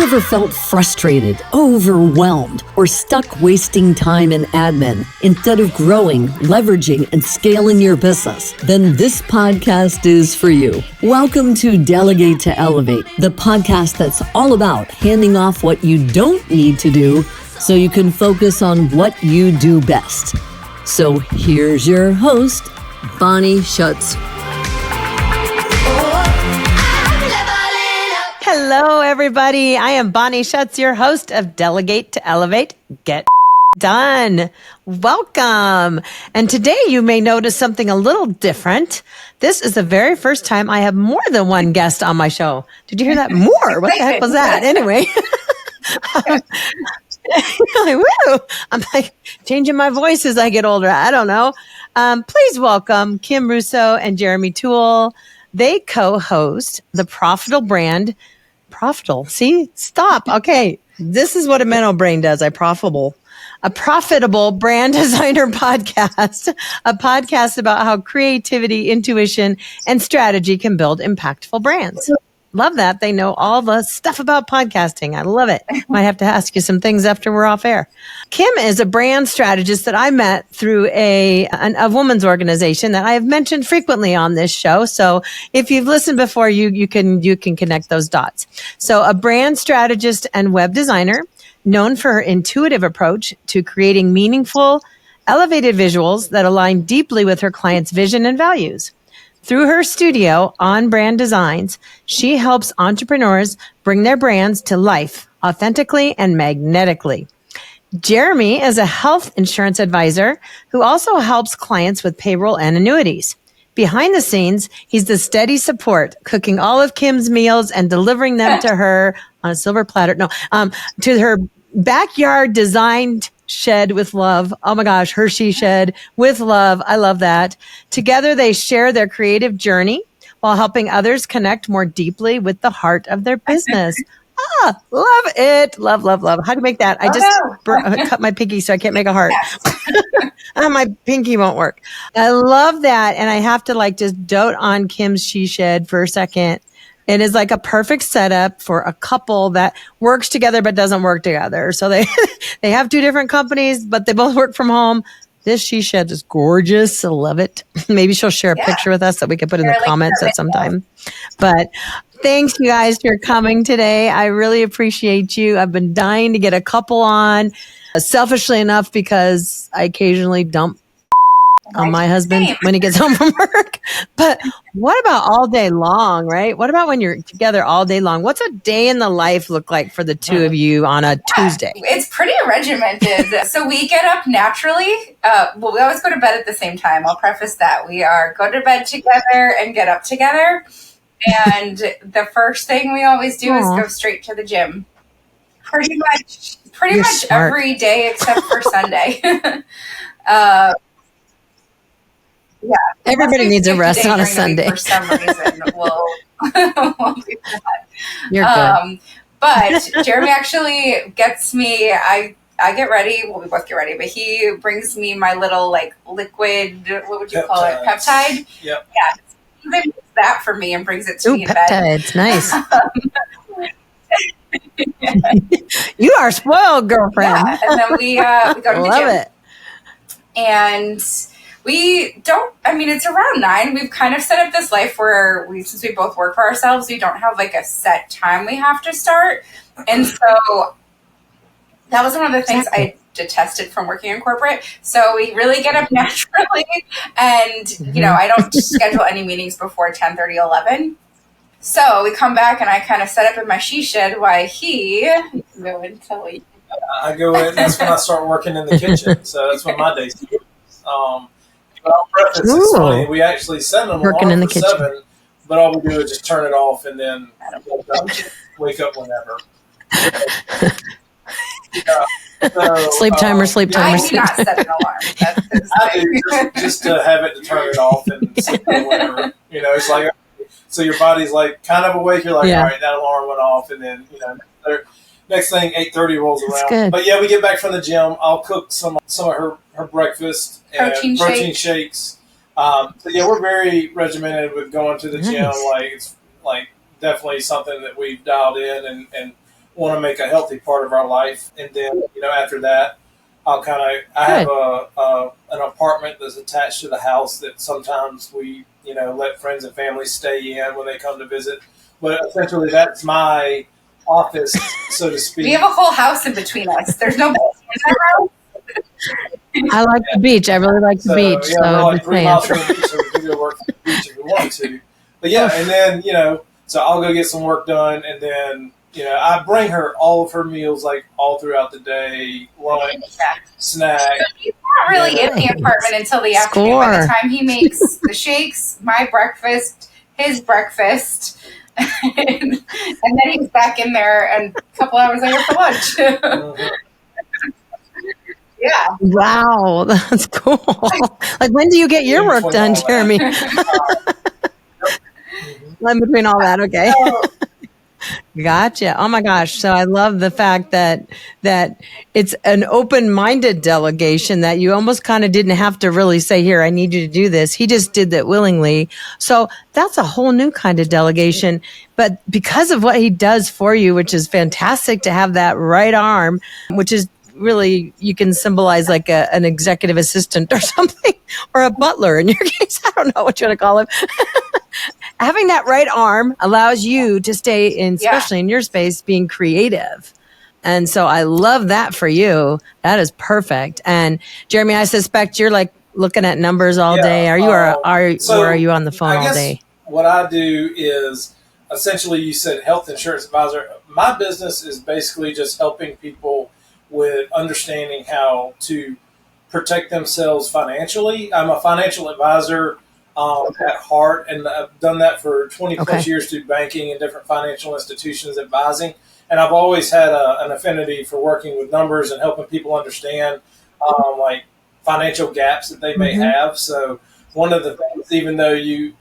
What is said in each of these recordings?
you ever felt frustrated, overwhelmed, or stuck wasting time in admin instead of growing, leveraging, and scaling your business? Then this podcast is for you. Welcome to Delegate to Elevate, the podcast that's all about handing off what you don't need to do so you can focus on what you do best. So here's your host, Bonnie Schutz. Hello, everybody. I am Bonnie Schutz, your host of Delegate to Elevate, Get Done. Welcome. And today you may notice something a little different. This is the very first time I have more than one guest on my show. Did you hear that? More? What the heck was that? Anyway. I'm like changing my voice as I get older. I don't know. Please welcome Kim Russo and Jeremy Toole. They co-host the Profitable Brand. Profitable. See? Stop. Okay. This is what a mental brain does. A profitable brand designer podcast, a podcast about how creativity, intuition, and strategy can build impactful brands. Love that. They know all the stuff about podcasting. I love it. Might have to ask you some things after we're off air. Kim is a brand strategist that I met through a woman's organization that I have mentioned frequently on this show. So if you've listened before, you can connect those dots. So a brand strategist and web designer known for her intuitive approach to creating meaningful, elevated visuals that align deeply with her clients' vision and values. Through her studio, On Brand Designs, she helps entrepreneurs bring their brands to life authentically and magnetically. Jeremy is a health insurance advisor who also helps clients with payroll and annuities. Behind the scenes, he's the steady support, cooking all of Kim's meals and delivering them to her on a silver platter. To her backyard designed shed with love. Oh my gosh, Hershey shed with love. I love that. Together, they share their creative journey while helping others connect more deeply with the heart of their business. Love it. Love, love, love. How do you make that? I just cut my pinky, so I can't make a heart. My pinky won't work. I love that. And I have to just dote on Kim's she shed for a second. It is like a perfect setup for a couple that works together but doesn't work together. So they have two different companies, but they both work from home. This she shed is gorgeous. I love it. Maybe she'll share a picture with us that we can put in the comments at some time. But thanks, you guys, for coming today. I really appreciate you. I've been dying to get a couple on, selfishly enough, because I occasionally dump on my husband when he gets home from work. But what about all day long, right? What about when you're together all day long? What's a day in the life look like for the two of you on a Tuesday? It's pretty regimented. So we get up naturally. We always go to bed at the same time. I'll preface that. We go to bed together and get up together. And the first thing we always do is go straight to the gym. Pretty much every day except for Sunday. Yeah, everybody needs a rest on a Sunday. For some reason, we'll do that. You're good. But Jeremy actually gets me. I get ready. Well, we both get ready, but he brings me my little liquid. What would you call it? Peptide. Yep. Yeah. He makes that for me and brings it to me in bed. Peptide's nice. You are spoiled, girlfriend. Yeah, and then we go to the gym. Love it. And we don't, it's around 9. We've kind of set up this life where since we both work for ourselves, we don't have a set time we have to start. And so that was one of the things I detested from working in corporate. So we really get up naturally. And, I don't schedule any meetings before 10:30, 11. So we come back and I kind of set up in my she shed while he go and tell you. I go in, that's when I start working in the kitchen. So that's when my days begin. It's funny. We actually set an alarm for 7, but all we do is just turn it off and then wake up whenever. Sleep timer. I do not set an alarm. I do just to have it to turn it off and sleep or whatever. It's like, so your body's kind of awake. You're like, all right, that alarm went off, and then next thing 8:30 rolls around. Good. But yeah, we get back from the gym. I'll cook some of her breakfast and protein shakes. So yeah, we're very regimented with going to the gym. It's definitely something that we've dialed in, and want to make a healthy part of our life. And then, after that, I have an apartment that's attached to the house that sometimes we, let friends and family stay in when they come to visit. But essentially, that's my office, so to speak. We have a whole house in between us. There's no I like the beach. I really like the beach. Yeah, so we're like 3 miles from the beach, so we can go work from the beach if we want to. But yeah, and then, so I'll go get some work done, and then, I bring her all of her meals, like, all throughout the day, lunch, snack. So he's not really in the apartment until the afternoon. By the time he makes the shakes, my breakfast, his breakfast, and then he's back in there and a couple hours later for lunch. Yeah. Wow, that's cool. Like, when do you get your work done, Jeremy? In between all that, okay. Gotcha. Oh my gosh. So I love the fact that it's an open-minded delegation, that you almost kind of didn't have to really say, here, I need you to do this. He just did that willingly. So that's a whole new kind of delegation. But because of what he does for you, which is fantastic to have that right arm, which is really, you can symbolize like an executive assistant or something, or a butler in your case. I don't know what you want to call him. Having that right arm allows you to stay in, especially in your space, being creative. And so I love that for you. That is perfect. And Jeremy, I suspect you're like looking at numbers all day. Are you, or are you on the phone all day? What I do is, essentially, you said health insurance advisor. My business is basically just helping people with understanding how to protect themselves financially. I'm a financial advisor at heart, and I've done that for 20 plus years through banking and different financial institutions advising. And I've always had an affinity for working with numbers and helping people understand like financial gaps that they may have. So one of the things, even though you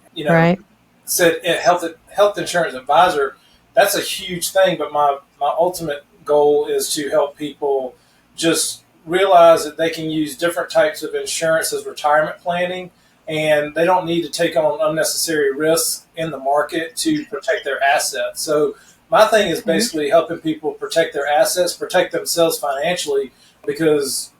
said health insurance advisor, that's a huge thing. But my ultimate goal is to help people just realize that they can use different types of insurance as retirement planning, and they don't need to take on unnecessary risks in the market to protect their assets. So my thing is basically helping people protect their assets, protect themselves financially, because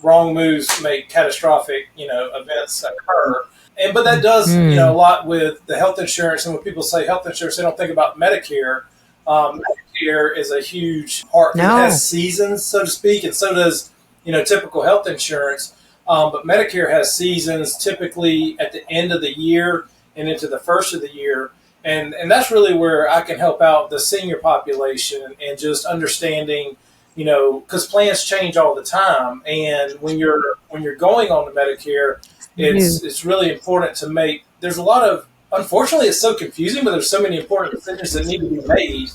wrong moves make catastrophic, events occur. But that does, a lot with the health insurance. And when people say health insurance, they don't think about Medicare. Medicare is a huge part. It has seasons, so to speak, and so does, typical health insurance. But Medicare has seasons typically at the end of the year and into the first of the year. And that's really where I can help out the senior population and just understanding, because plans change all the time. And when you're going on to Medicare, it's really important to make, there's a lot of, unfortunately, it's so confusing, but there's so many important decisions that need to be made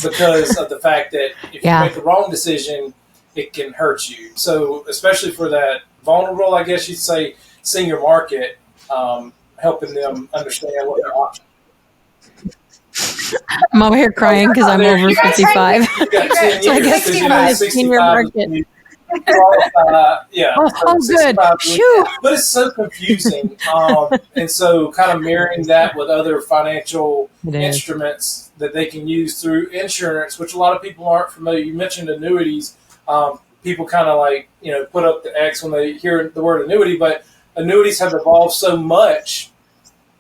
because of the fact that if you make the wrong decision, it can hurt you. So especially for that vulnerable, I guess you'd say, senior market, helping them understand what their options are. I'm over here crying because I'm over 55. So I guess 65 senior market. Good. Phew. But it's so confusing. And so kind of mirroring that with other financial instruments that they can use through insurance, which a lot of people aren't familiar. You mentioned annuities. People kind of like, put up the X when they hear the word annuity, but annuities have evolved so much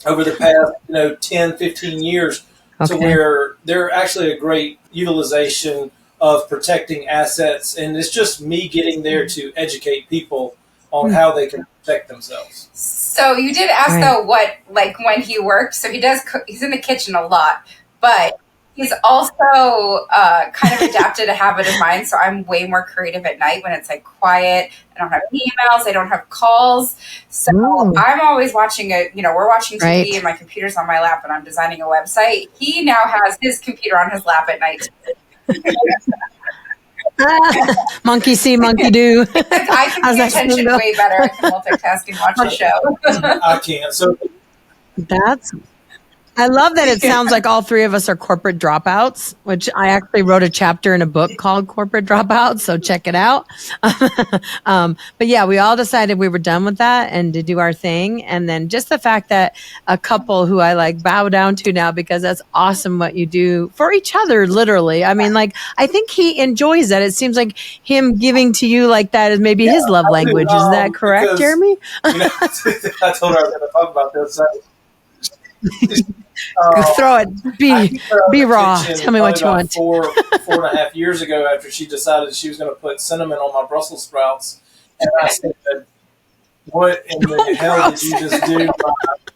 over the past, 10, 15 years to where they're actually a great utilization of protecting assets. And it's just me getting there to educate people on how they can protect themselves. So you did ask though, what, like when he works, so he does, he's in the kitchen a lot, but he's also kind of adapted a habit of mine. So I'm way more creative at night when it's like quiet. I don't have emails. I don't have calls. So I'm always watching we're watching TV and my computer's on my lap and I'm designing a website. He now has his computer on his lap at night. Monkey see, monkey do. I can pay attention way better. I can multitask and watch a show. I can. So I love that it sounds like all three of us are corporate dropouts, which I actually wrote a chapter in a book called Corporate Dropouts. So check it out. But yeah, we all decided we were done with that and to do our thing. And then just the fact that a couple who I like bow down to now, because that's awesome what you do for each other, literally. I mean, like, I think he enjoys that. It seems like him giving to you like that is maybe his love language. Is that correct, because, Jeremy? I told her I was going to talk about this. Throw it. Be raw. Tell me what you want. 4.5 years ago, after she decided she was going to put cinnamon on my Brussels sprouts, and I said, "What in the hell did you just do?"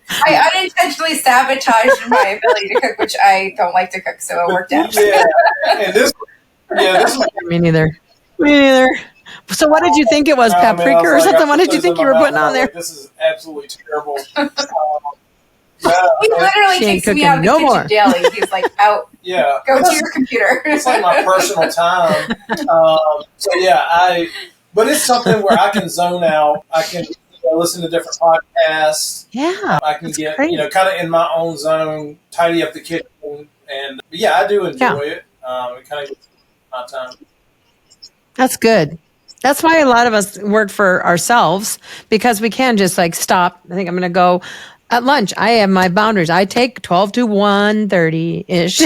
I unintentionally sabotaged my ability to cook, which I don't like to cook, so it worked out. Yeah, and this was Me neither. So what did you think it was, paprika or something? What did you think you were putting on there? This is absolutely terrible. He literally takes me out of the kitchen daily. He's like, out. Yeah. Go to your computer. It's like my personal time. But it's something where I can zone out. I can listen to different podcasts. Yeah. I can get, kind of in my own zone, tidy up the kitchen. And I do enjoy it. It kind of gets my time. That's good. That's why a lot of us work for ourselves, because we can just like stop. I think I'm going to go at lunch. I have my boundaries. I take 12 to 1:30-ish.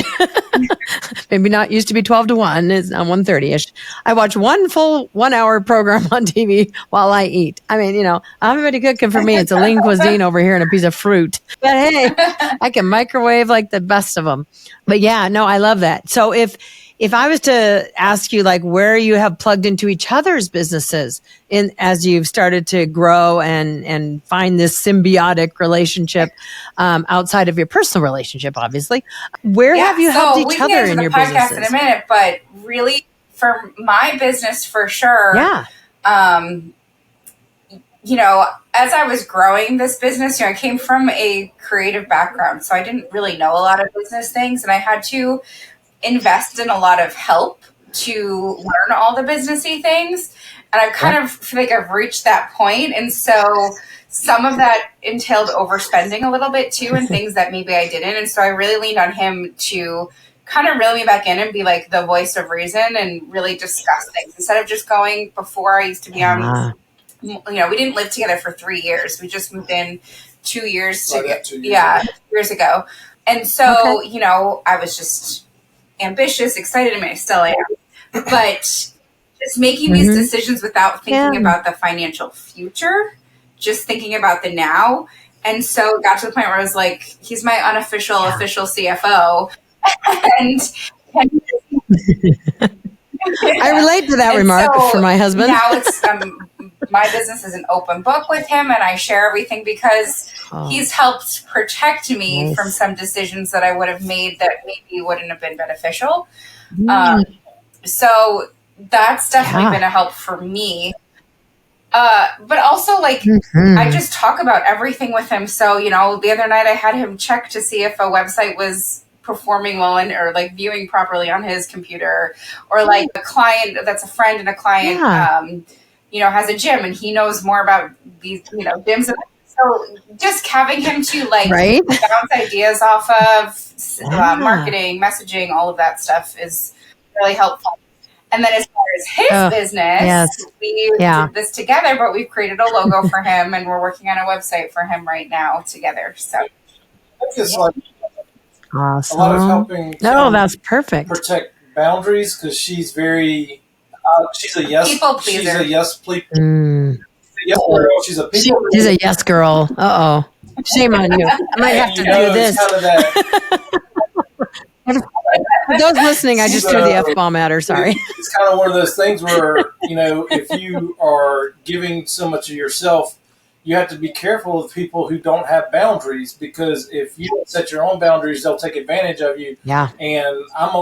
Maybe not used to be 12 to 1. It's now 1:30-ish. I watch one full 1 hour program on TV while I eat. I mean, everybody cooking for me. It's a lean cuisine over here and a piece of fruit. But hey, I can microwave like the best of them. But yeah, no, I love that. So if I was to ask you, like, where you have plugged into each other's businesses as you've started to grow and find this symbiotic relationship outside of your personal relationship, obviously, where have you helped each other in your businesses? We can get into the podcast in a minute, but really for my business, for sure. Yeah. As I was growing this business, I came from a creative background, so I didn't really know a lot of business things, and I had to invest in a lot of help to learn all the businessy things. And I kind of feel like I've reached that point. And so some of that entailed overspending a little bit too, and things that maybe I didn't. And so I really leaned on him to kind of reel me back in and be like the voice of reason and really discuss things instead of just going. Before, I used to be on, we didn't live together for 3 years. We just moved in 2 years years ago. And so, I was just ambitious, excited. I mean, I still am, but just making these decisions without thinking about the financial future, just thinking about the now. And so it got to the point where I was like, he's my unofficial, official CFO. and I relate to that remark for my husband. Now it's, my business is an open book with him, and I share everything because he's helped protect me from some decisions that I would have made that maybe wouldn't have been beneficial. So that's definitely been a help for me. But also, I just talk about everything with him. So, the other night I had him check to see if a website was performing well or viewing properly on his computer, or a client that's a friend and a client, has a gym and he knows more about these, gyms. So just having him to bounce ideas off of marketing, messaging, all of that stuff is really helpful. And then as far as his business, we did this together, but we've created a logo for him and we're working on a website for him right now together. So it's awesome. A lot of helping. That's perfect. Protect boundaries, because she's very. She's a yes. People pleaser. She's a yes pleaser. Yes girl. She's a people. She's a yes girl. Shame on you. I might have to do this. For those listening, I just threw the F-bomb at her. Sorry. It's kind of one of those things where if you are giving so much of yourself, you have to be careful with people who don't have boundaries, because if you don't set your own boundaries, they'll take advantage of you. Yeah. And I'm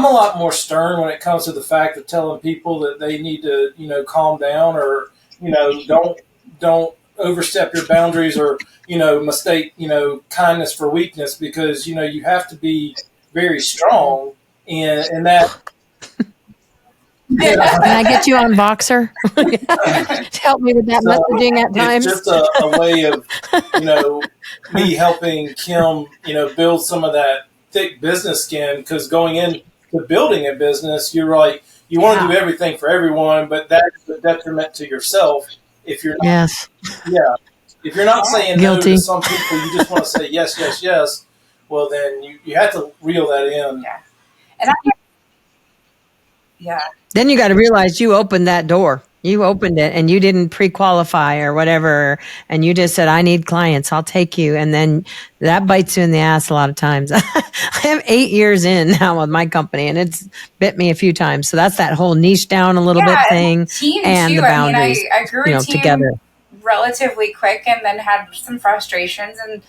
a lot more stern when it comes to the fact of telling people that they need to, calm down, or, don't overstep your boundaries, or, mistake, kindness for weakness, because, you have to be very strong in that. Can I get you on Voxer to help me with that messaging at times? It's just a way of, me helping Kim, build some of that thick business skin, because going into building a business, you're like, you want to do everything for everyone, but that's a detriment to yourself if you're not. Yeah. If you're not saying no to some people, you just want to say yes, yes, yes. Well, then you have to reel that in. Yeah. And Then you got to realize you opened that door. You opened it and you didn't pre-qualify or whatever. And you just said, I need clients. I'll take you. And then that bites you in the ass a lot of times. I am 8 years in now with my company and it's bit me a few times. So that's that whole niche down a little bit thing and the boundaries, I grew a team together relatively quick and then had some frustrations. And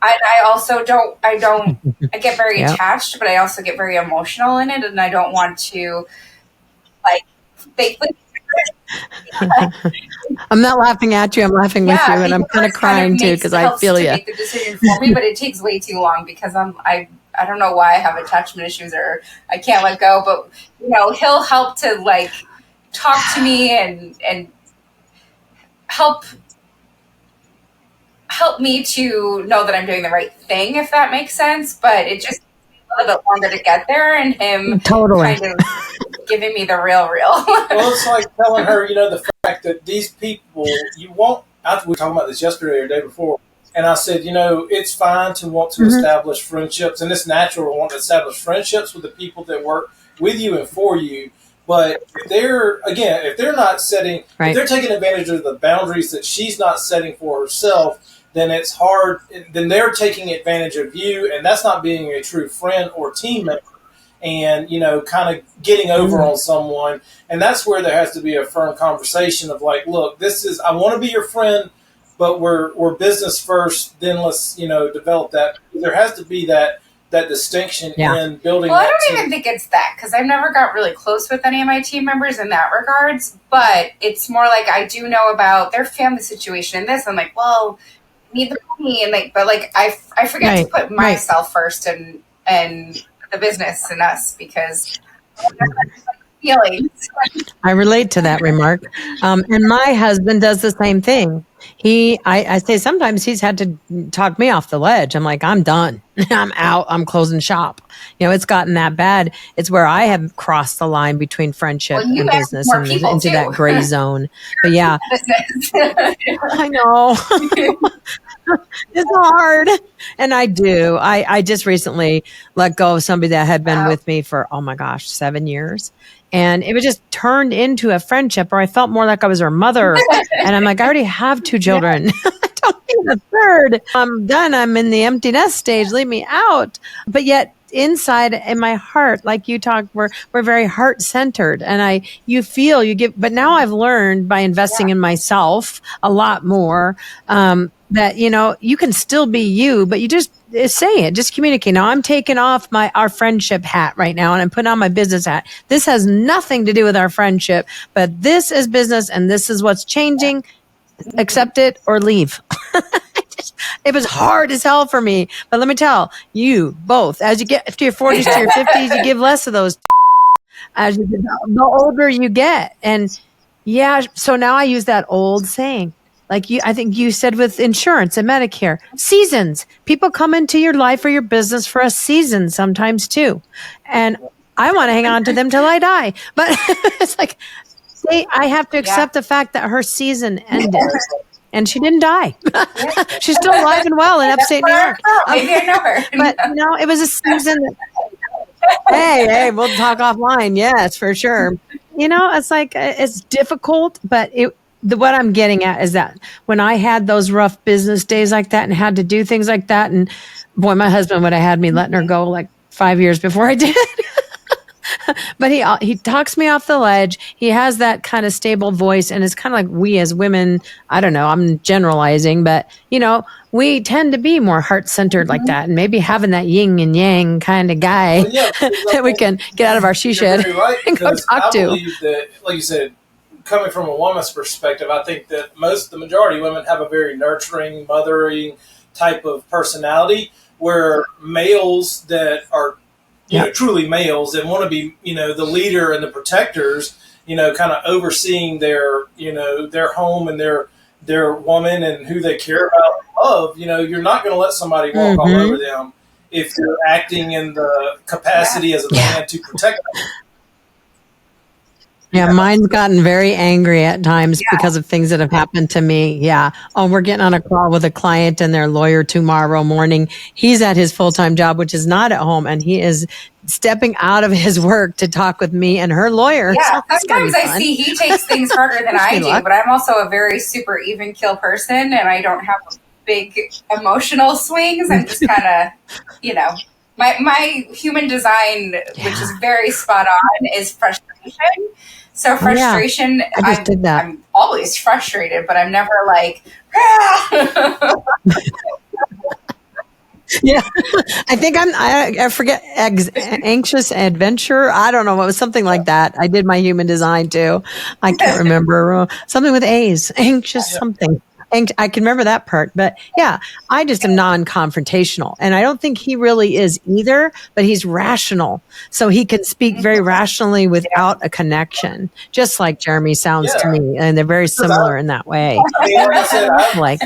I also don't, I get very attached, but I also get very emotional in it. And I don't want to I'm not laughing at you. I'm laughing with you, and I'm kind of crying too because I feel you. Make the decision for me, but it takes way too long because I don't know why I have attachment issues or I can't let go. But he'll help to talk to me and help me to know that I'm doing the right thing, if that makes sense. But it just takes a little bit longer to get there, and him kind of giving me the real. Well, it's like telling her, the fact that these people, you won't, we were talking about this yesterday or the day before, and I said, it's fine to want to establish friendships, and it's natural to want to establish friendships with the people that work with you and for you, but if they're not setting, if they're taking advantage of the boundaries that she's not setting for herself, then it's hard, then they're taking advantage of you, and that's not being a true friend or team member. And, kind of getting over on someone. And that's where there has to be a firm conversation of look, I want to be your friend, but we're business first. Then let's, develop that. There has to be that distinction in building. Well, I don't even think it's that, because I've never got really close with any of my team members in that regards. But it's more like I do know about their family situation and this. I'm like, well, need the money. And I forget to put myself first and the business and us, because feelings. I relate to that remark. And my husband does the same thing. I say sometimes he's had to talk me off the ledge. I'm like, I'm done. I'm out. I'm closing shop. It's gotten that bad. It's where I have crossed the line between friendship and business and into that gray zone. But yeah, I know. It's hard. And I do. I just recently let go of somebody that had been with me for, 7 years. And it was just turned into a friendship, or I felt more like I was her mother. And I'm like, I already have 2 children. I don't need a third. I'm done. I'm in the empty nest stage. Leave me out. But yet inside in my heart, like you talked, we're very heart centered. And you give, but now I've learned by investing in myself a lot more, that, you can still be you, but you just say it, just communicate. Now I'm taking off our friendship hat right now and I'm putting on my business hat. This has nothing to do with our friendship, but this is business and this is what's changing. Accept it or leave. It was hard as hell for me, but let me tell you both, as you get to your 40s to your 50s, you give less of those as you get, the older you get. And so now I use that old saying, I think you said with insurance and Medicare, seasons. People come into your life or your business for a season sometimes too. And I want to hang on to them till I die. But it's I have to accept the fact that her season ended. And she didn't die. She's still alive and well in upstate New York. Maybe I know her. But, it was a season hey, we'll talk offline. Yes, for sure. It's it's difficult, but what I'm getting at is that when I had those rough business days like that and had to do things like that, and boy, my husband would have had me letting her go 5 years before I did. But he talks me off the ledge. He has that kind of stable voice, and it's kind of like we as women, I don't know, I'm generalizing, but we tend to be more heart-centered like that, and maybe having that yin and yang kind of guy that we can get out of our she shed and go talk to. I believe that, like you said, coming from a woman's perspective, I think that the majority of women have a very nurturing, mothering type of personality, where males that are truly males and want to be, the leader and the protectors, kind of overseeing their, their home and their woman and who they care about and love, you're not going to let somebody walk all over them if you're acting in the capacity as a man to protect them. Yeah, mine's gotten very angry at times because of things that have happened to me. Yeah. Oh, we're getting on a call with a client and their lawyer tomorrow morning. He's at his full-time job, which is not at home, and he is stepping out of his work to talk with me and her lawyer. Yeah, So sometimes I see he takes things harder than I do, but I'm also a very super even keel person, and I don't have big emotional swings. I'm just kind of, my human design, which is very spot on, is frustration. So frustration, I just did that. I'm always frustrated, but I'm never like, yeah. I think I forget, anxious adventure. I don't know. It was something like that. I did my human design too. I can't remember. Something with A's, anxious something. I can remember that part, but yeah, I just am non-confrontational, and I don't think he really is either, but he's rational. So he can speak very rationally without a connection, just like Jeremy sounds to me. And they're very similar in that way. Like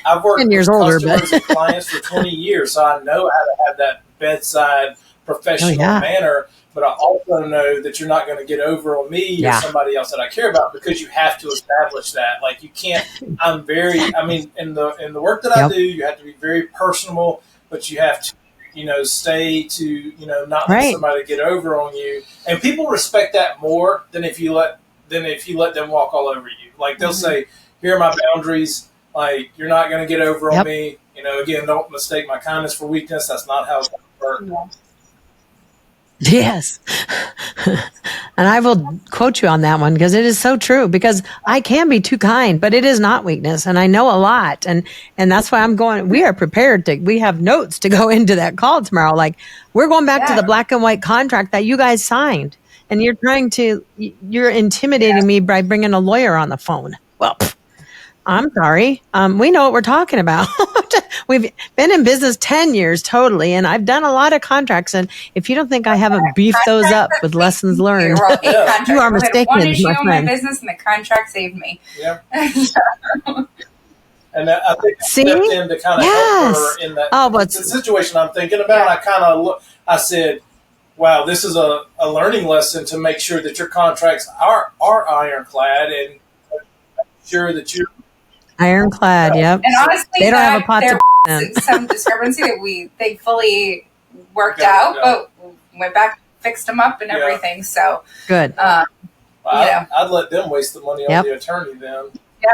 I've worked 10 years with older, customers and clients for 20 years, so I know how to have that bedside professional manner. But I also know that you're not going to get over on me or somebody else that I care about, because you have to establish that. Like, you can't. In the work that I do, you have to be very personable, but you have to, stay to, not let somebody get over on you. And people respect that more than if you let them walk all over you. Like, they'll say, "Here are my boundaries. Like, you're not going to get over on me." Again, don't mistake my kindness for weakness. That's not how it's going to work. Yes. And I will quote you on that one, because it is so true, because I can be too kind, but it is not weakness. And I know a lot. And that's why we are prepared we have notes to go into that call tomorrow. Like, we're going back to the black and white contract that you guys signed, and you're intimidating me by bringing a lawyer on the phone. Well, I'm sorry. We know what we're talking about. We've been in business 10 years totally, and I've done a lot of contracts. And if you don't think I haven't beefed those up with lessons learned, you are mistaken, one issue my in friend. my business, and the contract saved me. Yeah. And I think I stepped in to kind of help her in that the situation I'm thinking about. I said, wow, this is a learning lesson to make sure that your contracts are ironclad, and sure that you're ironclad. Yep. And honestly, they don't have a pot to was some discrepancy that we thankfully worked out, but went back, fixed them up and everything. So good. I'd let them waste the money on the attorney then. Yeah.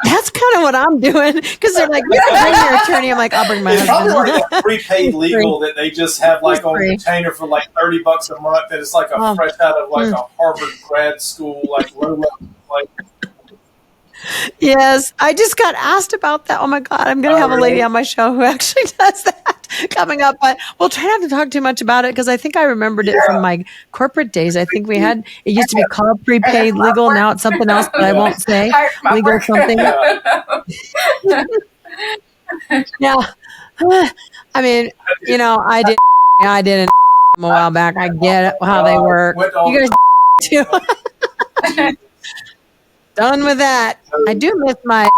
That's kind of what I'm doing, because they're like, bring your attorney. I'm like, I'll bring my husband. Probably like prepaid legal that they just have like on retainer for like $30 a month. That it's like a fresh out of like a Harvard grad school, like low level, like. Yes, I just got asked about that. Oh my God, I'm going to have a lady on my show who actually does that coming up, but we'll try not to talk too much about it, because I think I remembered it from my corporate days. I think it used to be called prepaid legal. Now it's something else, but I won't say. Legal something. Yeah. I mean, I did a while back. I get how they work. You guys too. Done with that. I do miss my.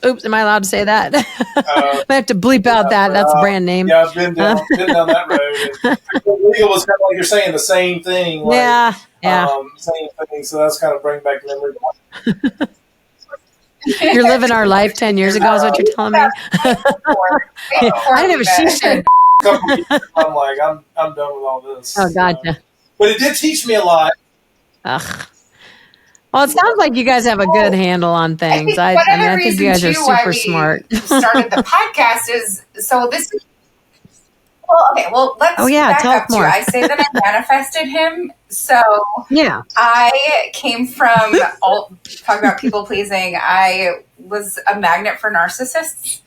Oops, am I allowed to say that? I have to bleep out that. That's a brand name. Yeah, I've been down that road. And legal was kind of like you're saying the same thing. Like, same thing. So that's kind of bring back memory. You're living our life 10 years ago is what you're telling me. I didn't have a she-shed. I'm like, I'm done with all this. Oh, gotcha. But it did teach me a lot. Ugh. Well, it sounds like you guys have a good handle on things. I think you guys are super smart. Started the podcast let's back up more. I say that I manifested him. So I came from talk about people pleasing. I was a magnet for narcissists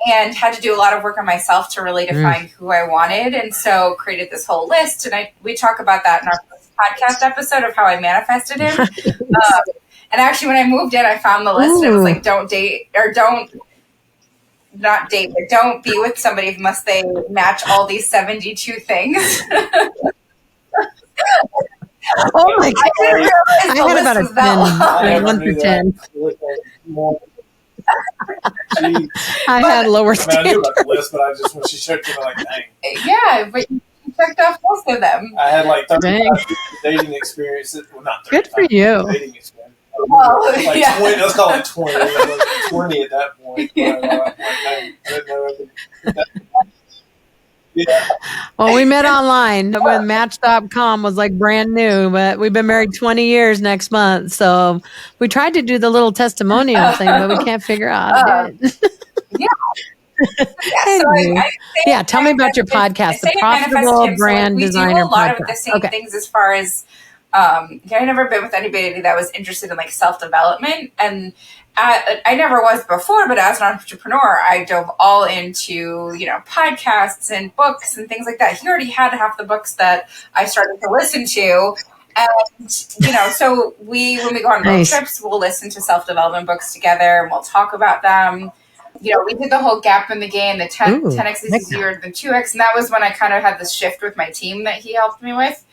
and had to do a lot of work on myself to really define who I wanted, and so created this whole list. And we talk about that in our podcast episode of how I manifested him. And actually, when I moved in, I found the list. And it was like, don't date, or don't be with somebody unless they match all these 72 things. Oh my I didn't God. realize I the had about list a was that 10, long. never 1 knew to 10. Jeez. I had lower I knew standards. about the list, but I just, when she showed it, I'm like, dang. Yeah, but you checked off most of them. I had like 35 Dang. years of dating experience. Well, not 35 Good for you. dating experience. Well, Like yeah. 20, let's call it 20. I was like 20 at that point. I didn't know everything. Yeah. Well, we met online when Match.com was like brand new, but we've been married 20 years next month. So we tried to do the little testimonial thing, but we can't figure out how to do it. Yeah. Yeah, so Anyway. I Tell me about your podcast, the say manifest Profitable him. So like, Brand we do Designer a lot of the Podcast. same Okay. things as far as I've never been with anybody that was interested in like self-development, and I never was before, but as an entrepreneur I dove all into, you know, podcasts and books and things like that. He already had half the books that I started to listen to. And, you know, so when we go on road Nice. trips, we'll listen to self-development books together and we'll talk about them. You know, we did the whole gap in the game, the 10x is easier than 2x. And that was when I kind of had this shift with my team that he helped me with.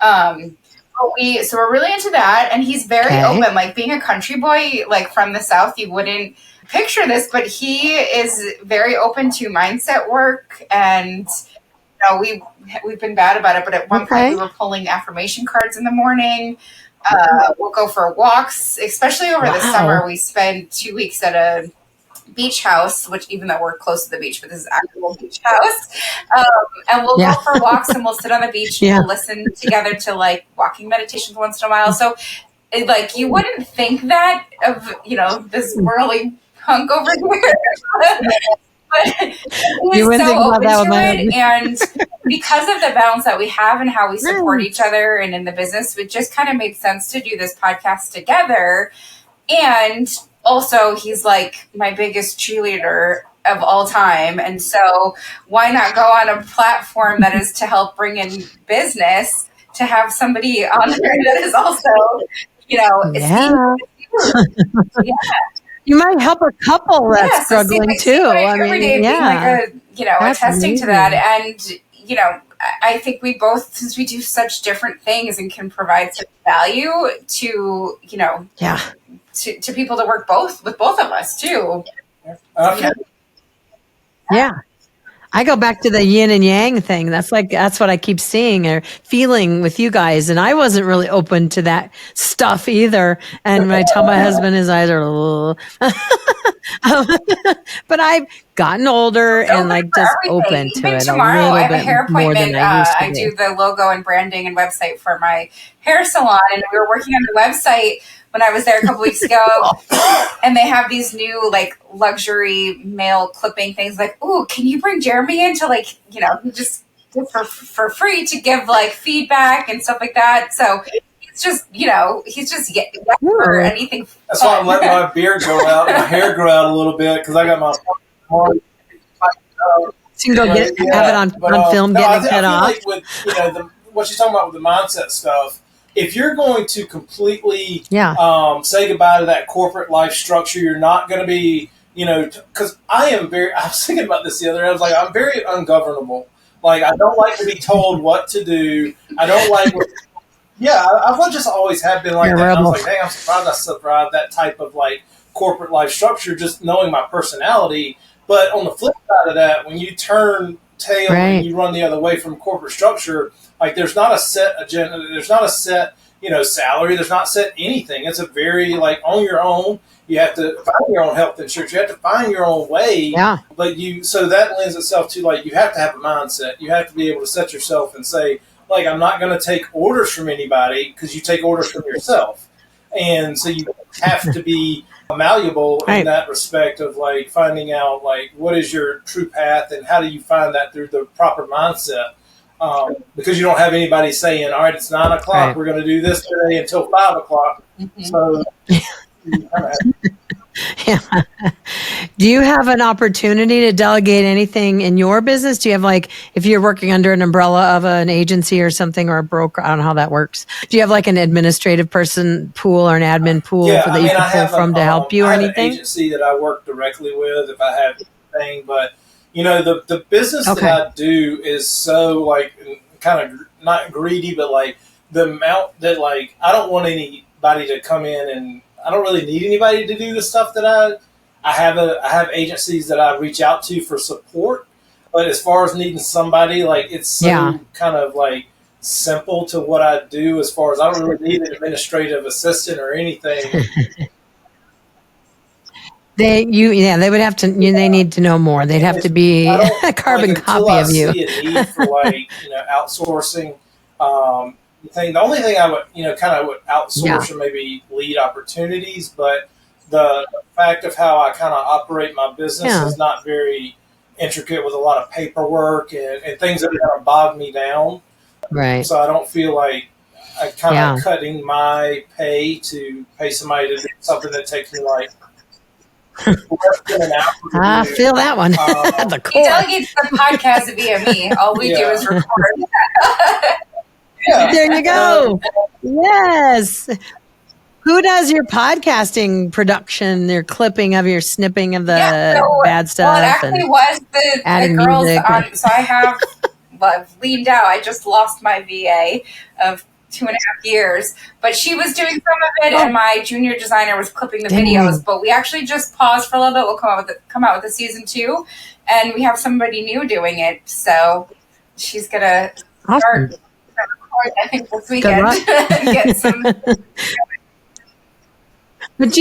So we're really into that. And he's very open, like being a country boy, like from the South, you wouldn't picture this, but he is very open to mindset work. And, you know, we've been bad about it, but at one point we were pulling affirmation cards in the morning. We'll go for walks, especially over the summer. We spend 2 weeks at a beach house, which even though we're close to the beach, but this is actual beach house. And we'll go for walks and we'll sit on the beach and we'll listen together to like walking meditations once in a while. So like you wouldn't think that of, you know, this whirly hunk over here. But he is so open to it. And because of the balance that we have and how we support each other and in the business, it just kind of made sense to do this podcast together. And also, he's like my biggest cheerleader of all time. And so why not go on a platform that is to help bring in business, to have somebody on there that is also, you know, You might help a couple that's struggling too. I mean, being like a, you know, attesting to that. And, you know, I think we both, since we do such different things and can provide such value to, you know, to people to work with both of us too. Okay. Yeah. I go back to the yin and yang thing. That's what I keep seeing or feeling with you guys. And I wasn't really open to that stuff either. And when I tell my husband, his eyes are, but I've gotten older and like just open to it. Tomorrow, I have a hair appointment. I do the logo and branding and website for my hair salon. And we were working on the website when I was there a couple weeks ago, and they have these new like luxury male clipping things. Like, ooh, can you bring Jeremy in to like, you know, just for free to give like feedback and stuff like that. So he's just, you know, for anything. That's why I'm letting my beard go out, and my hair grow out a little bit because I got my. So you can go have it on film, getting it cut off. Like with, you know, what she's talking about with the mindset stuff. If you're going to completely say goodbye to that corporate life structure, you're not going to be, you know, because I was thinking about this the other day. I was like, I'm very ungovernable. Like, I don't like to be told what to do. I don't like, I've just always have been like that. I was like, dang, I'm surprised I survived that type of like corporate life structure, just knowing my personality. But on the flip side of that, when you turn tail and you run the other way from corporate structure, like there's not a set agenda, there's not a set, you know, salary, there's not set anything. It's a very like on your own. You have to find your own health insurance. You have to find your own way. Yeah. But so that lends itself to like you have to have a mindset. You have to be able to set yourself and say, like, I'm not going to take orders from anybody because you take orders from yourself. And so you have to be malleable in that respect of like finding out like what is your true path and how do you find that through the proper mindset. Because you don't have anybody saying, all right, it's 9 o'clock. We're going to do this today until 5 o'clock. Mm-hmm. So, Do you have an opportunity to delegate anything in your business? Do you have like, if you're working under an umbrella of an agency or something or a broker, I don't know how that works. Do you have like an administrative person pool or an admin pool that you can pull from to help you or anything? I have an agency that I work directly with if I have anything, but you know, the business that I do is so like kind of not greedy, but like the amount that like I don't want anybody to come in, and I don't really need anybody to do the stuff that I have agencies that I reach out to for support. But as far as needing somebody, like it's so kind of like simple to what I do. As far as I don't really need an administrative assistant or anything. They would have to. They need to know more. They'd have to be a carbon copy of you. I see a need for like outsourcing. The only thing I would kind of would outsource or maybe lead opportunities, but the fact of how I kind of operate my business is not very intricate with a lot of paperwork and things that are going to bog me down. Right. So I don't feel like I'm kind of cutting my pay to pay somebody to do something that takes me like. I feel that one. He delegates the podcast via me. All we do is record. There you go. Yes. Who does your podcasting production, your clipping of your snipping of the bad stuff? Well, it actually was the girls on. So I have I've leaned out. I just lost my VA of 2.5 years, but she was doing some of it, and my junior designer was clipping the videos. But we actually just paused for a little bit. We'll come out with a season 2, and we have somebody new doing it. So she's gonna start record, I think, this weekend. Get some. But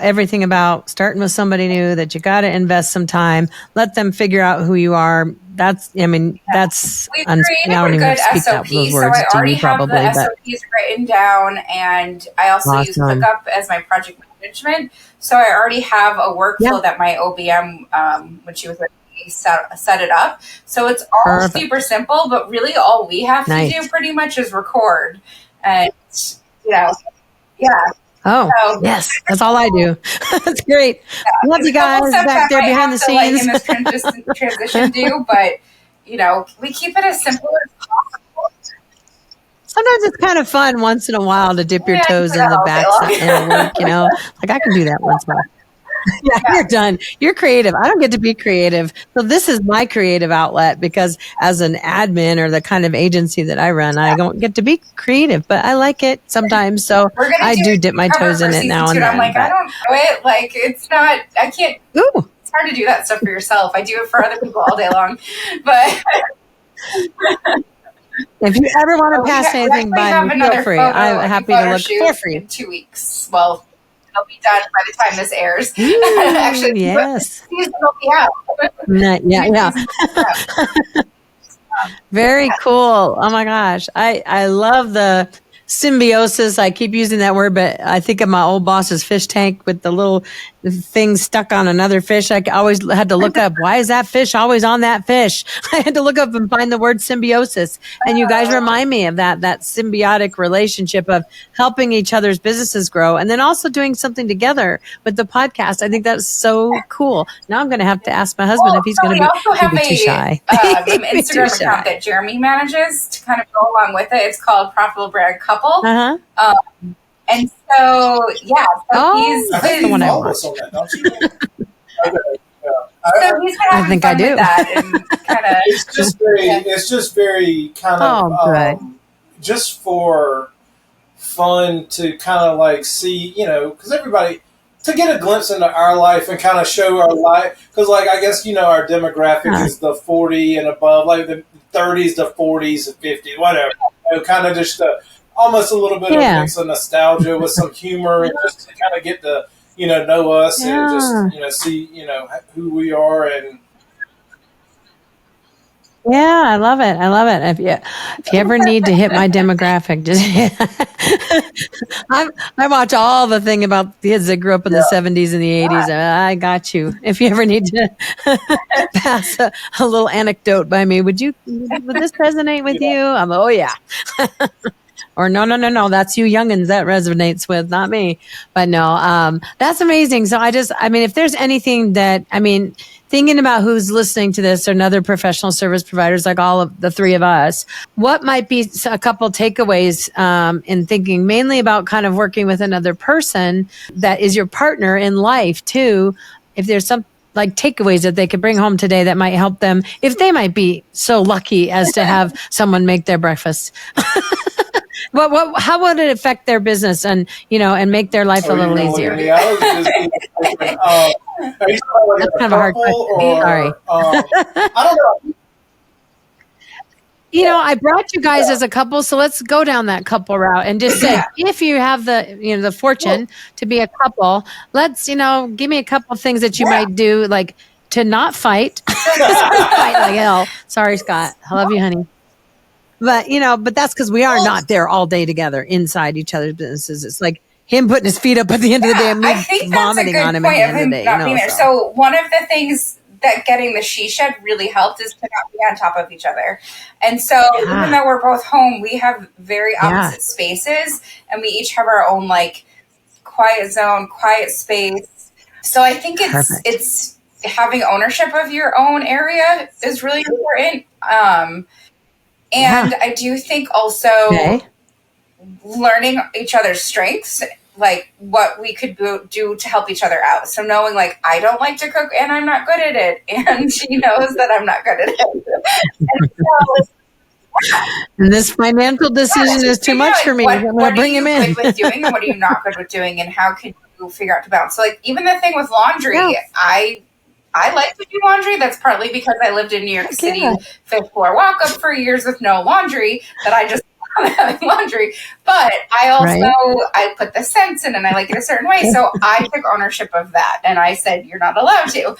everything about starting with somebody new, that you got to invest some time, let them figure out who you are. That's, that's, we've created a good SOP, so I already have the SOPs written down, and I also use ClickUp as my project management. So I already have a workflow that my OBM, when she was with me, set it up. So it's all super simple, but really all we have to do pretty much is record. And, Oh, so, yes. That's all I do. That's great. Love you guys back there behind the scenes. In this transition do, but, we keep it as simple as possible. Sometimes it's kind of fun once in a while to dip your toes in the back and work, like I can do that once in a while. You're done. You're creative. I don't get to be creative. So this is my creative outlet, because as an admin or the kind of agency that I run, I don't get to be creative, but I like it sometimes. So I do dip my toes in it now and then. I'm like, I don't know it. Like, it's not, I can't. Ooh. It's hard to do that stuff for yourself. I do it for other people all day long. But if you ever want to pass anything by me, feel free. I'm happy to look for free. In 2 weeks. Well, it'll be done by the time this airs. Ooh, actually, yes. Season will be out. Yeah. Very cool. Oh my gosh. I love the symbiosis. I keep using that word, but I think of my old boss's fish tank with the little thing stuck on another fish. I always had to look up, why is that fish always on that fish? I had to look up and find the word symbiosis. And you guys remind me of that symbiotic relationship of helping each other's businesses grow, and then also doing something together with the podcast. I think that's so cool. Now I'm going to have to ask my husband if he's going to be too shy. An Instagram account that Jeremy manages to kind of go along with it. It's called Profitable Brand Couple. And so, he's the one I watch. So he's kind of having fun with that, and kind of. It's just very kind of just for fun to kind of like see, because everybody to get a glimpse into our life and kind of show our life, because like I guess our demographic is the 40 and above, like the 30s, the 40s, the 50s, whatever. Kind of just almost a little bit of mix of nostalgia with some humor, and just to kind of get to know us and just see who we are. And I love it. If you ever need to hit my demographic, just I watch all the thing about the kids that grew up in the 70s and the 80s. I got you. If you ever need to pass a little anecdote by me, would this resonate with you? I'm or no, that's you youngins that resonates with, not me. But no, that's amazing. So if there's anything that, thinking about who's listening to this, or another professional service providers like all of the three of us, what might be a couple takeaways in thinking mainly about kind of working with another person that is your partner in life too? If there's like takeaways that they could bring home today that might help them if they might be so lucky as to have someone make their breakfast? How would it affect their business and make their life a little easier? That's kind of a hard question. Sorry. I don't know. I brought you guys as a couple, so let's go down that couple route and just say, if you have the fortune to be a couple, let's, give me a couple of things that you might do, like to not fight, fight like hell. Sorry, Scott. I love you, honey. But, but that's because we are not there all day together inside each other's businesses. It's like him putting his feet up at the end of the day and me vomiting on him at the end of the day. Not being there. So one of the things that getting the she shed really helped is to not be on top of each other. And so even though we're both home, we have very opposite spaces, and we each have our own like quiet zone, quiet space. So I think it's having ownership of your own area is really important. And I do think also learning each other's strengths, like what we could do to help each other out. So knowing like, I don't like to cook and I'm not good at it. And she knows that I'm not good at it. And this financial decision is too much for me. I'm going to bring him in. What are you good with doing and what are you not good with doing? And how can you figure out to balance? So like even the thing with laundry, I like to do laundry. That's partly because I lived in New York City, 5th floor walk up for years with no laundry, that I just having laundry. But I also, I put the scents in and I like it a certain way. So I took ownership of that. And I said, you're not allowed to.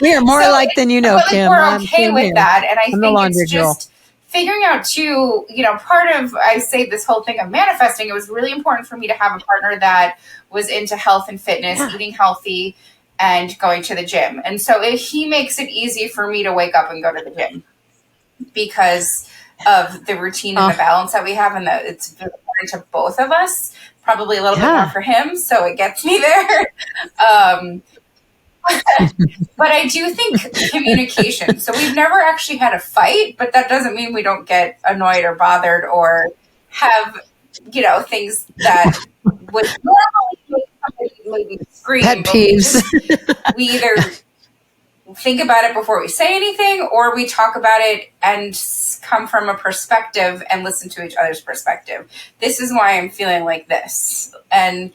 We are more alike than you know, but, like, Kim. we're okay with that. And I think it's just figuring out too, part of, I say this whole thing of manifesting, it was really important for me to have a partner that was into health and fitness, eating healthy, and going to the gym. And so he makes it easy for me to wake up and go to the gym because of the routine and the balance that we have, and that it's important to both of us, probably a little bit more for him. So it gets me there. But I do think communication. So we've never actually had a fight, but that doesn't mean we don't get annoyed or bothered or have, things that would normally make somebody maybe scream. Pet peeves. We either think about it before we say anything, or we talk about it and come from a perspective and listen to each other's perspective. This is why I'm feeling like this. And,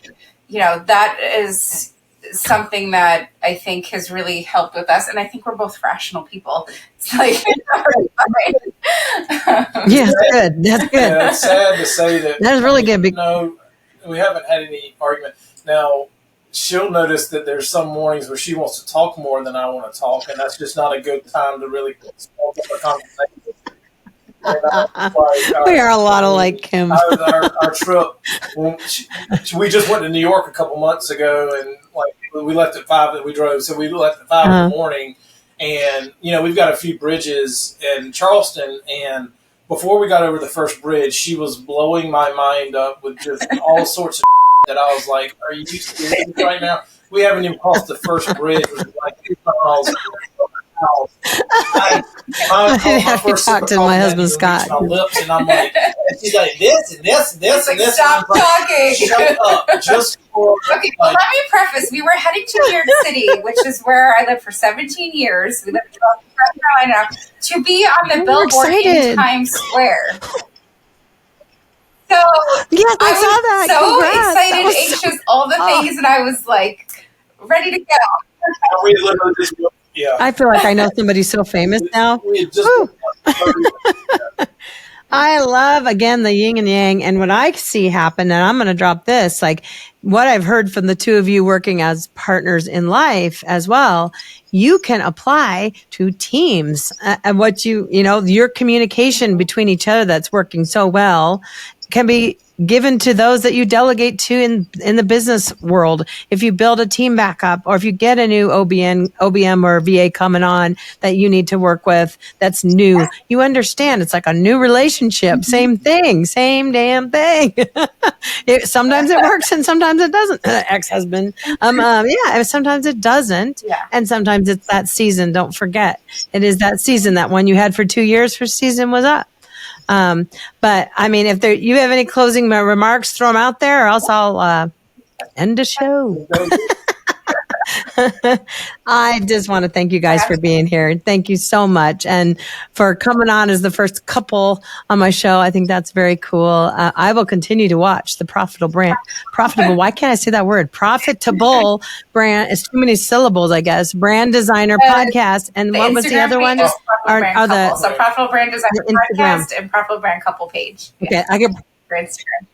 that is something that I think has really helped with us. And I think we're both rational people. It's like, yeah, that's good. That's good. Yeah, it's sad to say that. That's really good. We haven't had any argument. Now, she'll notice that there's some mornings where she wants to talk more than I want to talk, and that's just not a good time to really spark up a conversation. We are a lot alike, Kim. Our trip, we just went to New York a couple months ago, and we left at 5. We drove, so we left at 5 in the morning. And we've got a few bridges in Charleston, and before we got over the first bridge, she was blowing my mind up with just all sorts of that I was like, "Are you serious right now? We haven't even crossed the first bridge, which is like 2 miles." I have to talk to my husband Scott. My lips, and I'm like, she's like this and this and this and this. Stop talking. Shut up. Just for, okay. Well, let me preface. We were heading to New York City, which is where I lived for 17 years. We lived in North Carolina to be on the billboard in Times Square. So yes, I saw that. So Congrats. excited, anxious, all the things, and I was like ready to go. We literally just. Yeah. I feel like I know somebody so famous now. I love, again, the yin and yang. And what I see happen, and I'm going to drop this, like what I've heard from the two of you working as partners in life as well, you can apply to teams and what your communication between each other that's working so well can be given to those that you delegate to in the business world. If you build a team back up, or if you get a new OBM or VA coming on that you need to work with, that's new. You understand it's like a new relationship. Same thing, same damn thing. Sometimes it works and sometimes it doesn't. Ex-husband. Sometimes it doesn't. Yeah. And sometimes it's that season. Don't forget. It is that season, that one you had for 2 years, first season was up. But I mean, if you have any closing remarks, throw them out there, or else I'll End of show. I just want to thank you guys for being here. Thank you so much. And for coming on as the first couple on my show. I think that's very cool. I will continue to watch the profitable. Why can't I say that word? Profitable brand. It's too many syllables, I guess. Brand designer podcast. And what was the other one? So Profitable Brand Designer podcast and Profitable Brand Couple page. Okay. I get Instagram.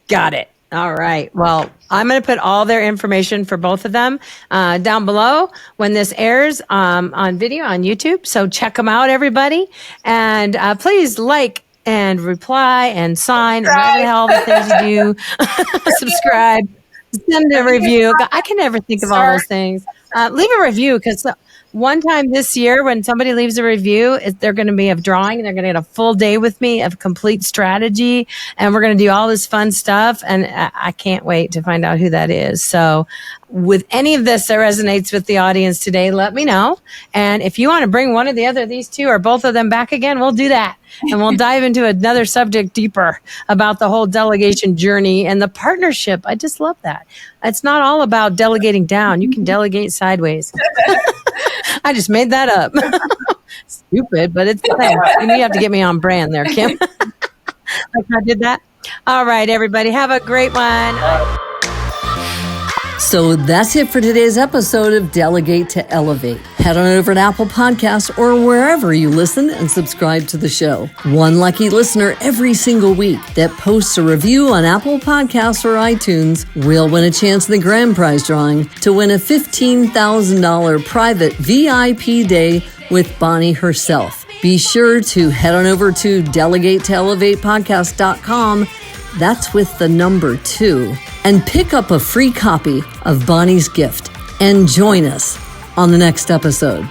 Got it. All right. Well, I'm going to put all their information for both of them down below when this airs on video on YouTube. So check them out, everybody. And please like and reply and sign and whatever the hell the things you do. Subscribe. Send a review. I can never think of all those things. Leave a review because one time this year when somebody leaves a review, they're going to be a drawing. They're going to get a full day with me of complete strategy. And we're going to do all this fun stuff. And I can't wait to find out who that is. So with any of this that resonates with the audience today, let me know. And if you want to bring one or the other of these two or both of them back again, we'll do that. And we'll dive into another subject deeper about the whole delegation journey and the partnership. I just love that. It's not all about delegating down. You can delegate sideways. I just made that up. Stupid, but it's you have to get me on brand there, Kim. Like I did that. All right, everybody. Have a great one. So that's it for today's episode of Delegate to Elevate. Head on over to Apple Podcasts or wherever you listen and subscribe to the show. One lucky listener every single week that posts a review on Apple Podcasts or iTunes will win a chance in the grand prize drawing to win a $15,000 private VIP day with Bonnie herself. Be sure to head on over to delegatetoelevatepodcast.com. That's with the number 2. And pick up a free copy of Bonnie's gift and join us on the next episode.